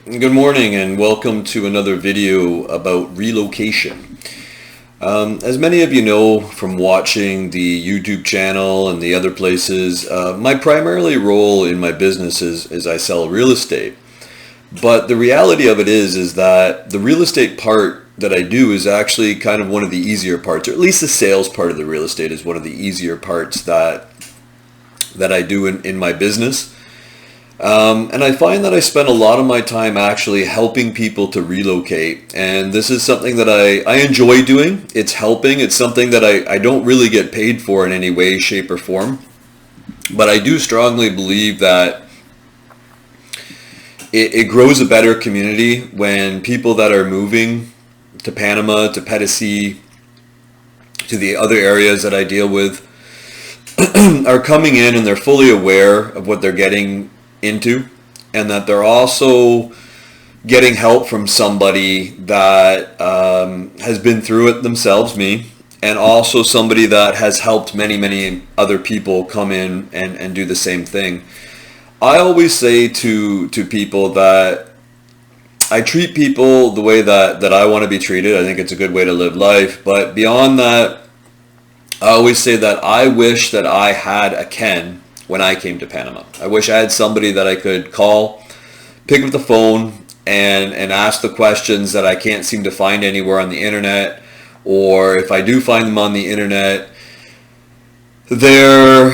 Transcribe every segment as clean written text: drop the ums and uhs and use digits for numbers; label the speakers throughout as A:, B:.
A: Good morning and welcome to another video about relocation. As many of you know from watching the YouTube channel and the other places, my primary role in my business is I sell real estate. But the reality of it is that the real estate part that I do is actually kind of one of the easier parts, or at least the sales part of the real estate is one of the easier parts that I do in my business. And I find that I spend a lot of my time actually helping people to relocate. And this is something that I enjoy doing. It's helping. It's something that I don't really get paid for in any way, shape, or form. But I do strongly believe that it grows a better community when people that are moving to Panama, to Pedicee, to the other areas that I deal with, are coming in and they're fully aware of what they're getting into, and that they're also getting help from somebody that has been through it themselves, me, and also somebody that has helped many other people come in and do the same thing. I always say to people that I treat people the way that I want to be treated. I think it's a good way to live life, but beyond that, I always say that I wish that I had a Ken when I came to Panama. I wish I had somebody that I could call, pick up the phone, and ask the questions that I can't seem to find anywhere on the internet, or if I do find them on the internet, there's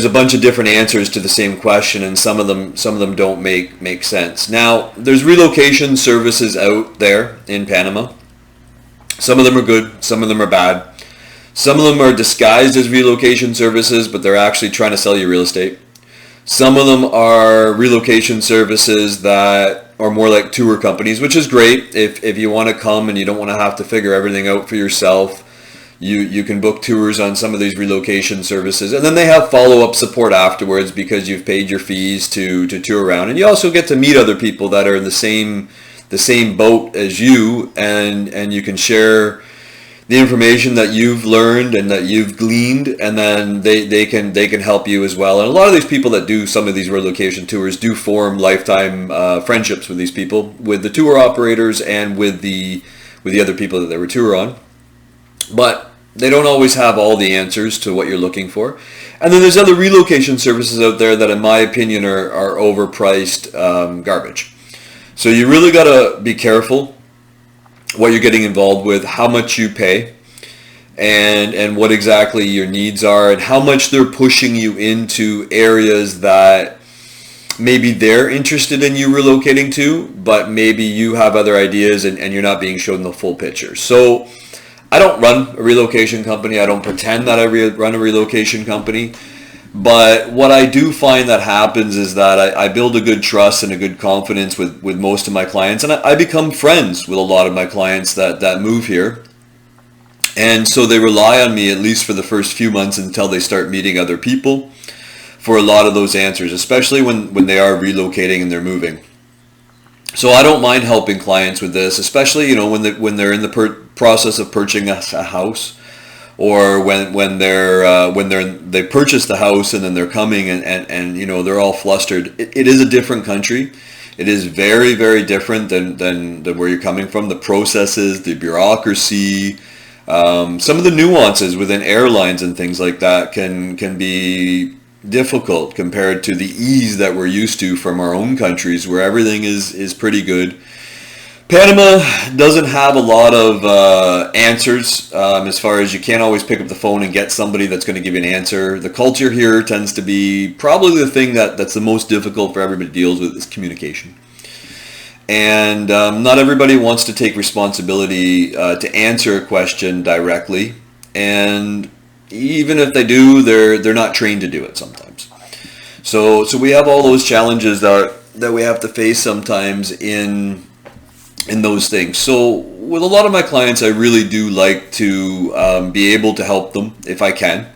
A: a bunch of different answers to the same question, and some of them don't make sense. Now, there's relocation services out there in Panama. Some of them are good, some of them are bad. Some of them are disguised as relocation services, but they're actually trying to sell you real estate. Some of them are relocation services that are more like tour companies, which is great. If you want to come and you don't want to have to figure everything out for yourself, you can book tours on some of these relocation services. And then they have follow-up support afterwards because you've paid your fees to tour around. And you also get to meet other people that are in the same boat as you, and you can share the information that you've learned and that you've gleaned, and then they can help you as well. And a lot of these people that do some of these relocation tours do form lifetime friendships with these people, with the tour operators and with the other people that they were tour on. But they don't always have all the answers to what you're looking for. And then there's other relocation services out there that, in my opinion, are overpriced garbage. So you really got to be careful what you're getting involved with, how much you pay, and what exactly your needs are, and how much they're pushing you into areas that maybe they're interested in you relocating to, but maybe you have other ideas and you're not being shown the full picture. So I don't run a relocation company. I don't pretend that I run a relocation company. But what I do find that happens is that I build a good trust and a good confidence with most of my clients, and I become friends with a lot of my clients that move here. And so they rely on me, at least for the first few months until they start meeting other people, for a lot of those answers, especially when they are relocating and they're moving. So I don't mind helping clients with this, especially when they're in the process of purchasing a house, or when they purchase the house and then they're coming and they're all flustered. It is a different country. It is very different than where you're coming from. The processes, the bureaucracy, some of the nuances within airlines and things like that can be difficult compared to the ease that we're used to from our own countries, where everything is pretty good. Panama doesn't have a lot of answers, as far as you can't always pick up the phone and get somebody that's going to give you an answer. The culture here tends to be probably the thing that's the most difficult for everybody to deal with, is communication. And not everybody wants to take responsibility to answer a question directly. And even if they do, they're not trained to do it sometimes. So we have all those challenges that we have to face sometimes in those things. So with a lot of my clients, I really do like to be able to help them if I can,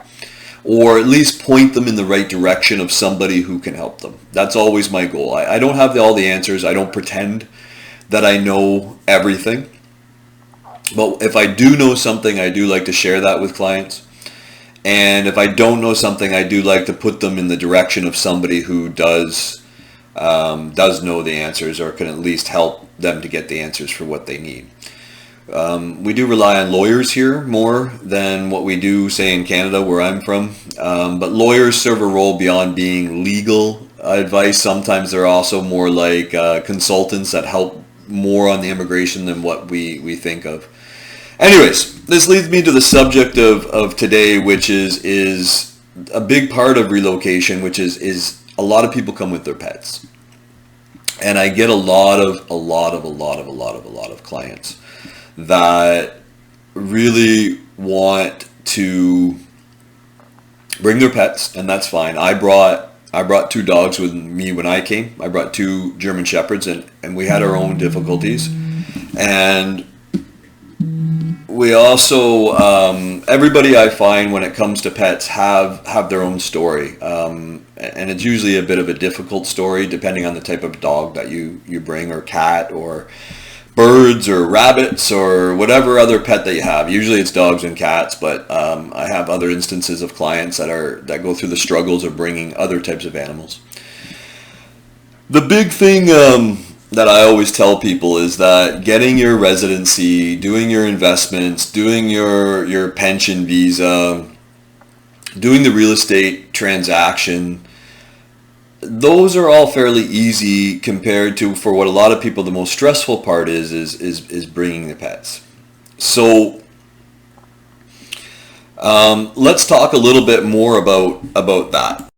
A: or at least point them in the right direction of somebody who can help them. That's always my goal. I don't have all the answers. I don't pretend that I know everything. But if I do know something, I do like to share that with clients. And if I don't know something, I do like to put them in the direction of somebody who does does know the answers or can at least help them to get the answers for what they need. We do rely on lawyers here more than what we do, say, in Canada, where I'm from. But lawyers serve a role beyond being legal advice. Sometimes they're also more like consultants that help more on the immigration than what we think of. Anyways, this leads me to the subject of today, which is a big part of relocation, which is a lot of people come with their pets. And I get a lot of clients that really want to bring their pets, and that's fine. I brought two dogs with me when I came. I brought two German Shepherds, and we had our own difficulties. And we also, everybody I find when it comes to pets have their own story. And it's usually a bit of a difficult story depending on the type of dog that you bring, or cat, or birds, or rabbits, or whatever other pet that you have. Usually it's dogs and cats, but I have other instances of clients that go through the struggles of bringing other types of animals. The big thing that I always tell people is that getting your residency, doing your investments, doing your pension visa, doing the real estate transaction, those are all fairly easy compared to, for what a lot of people, the most stressful part is bringing the pets. So let's talk a little bit more about that.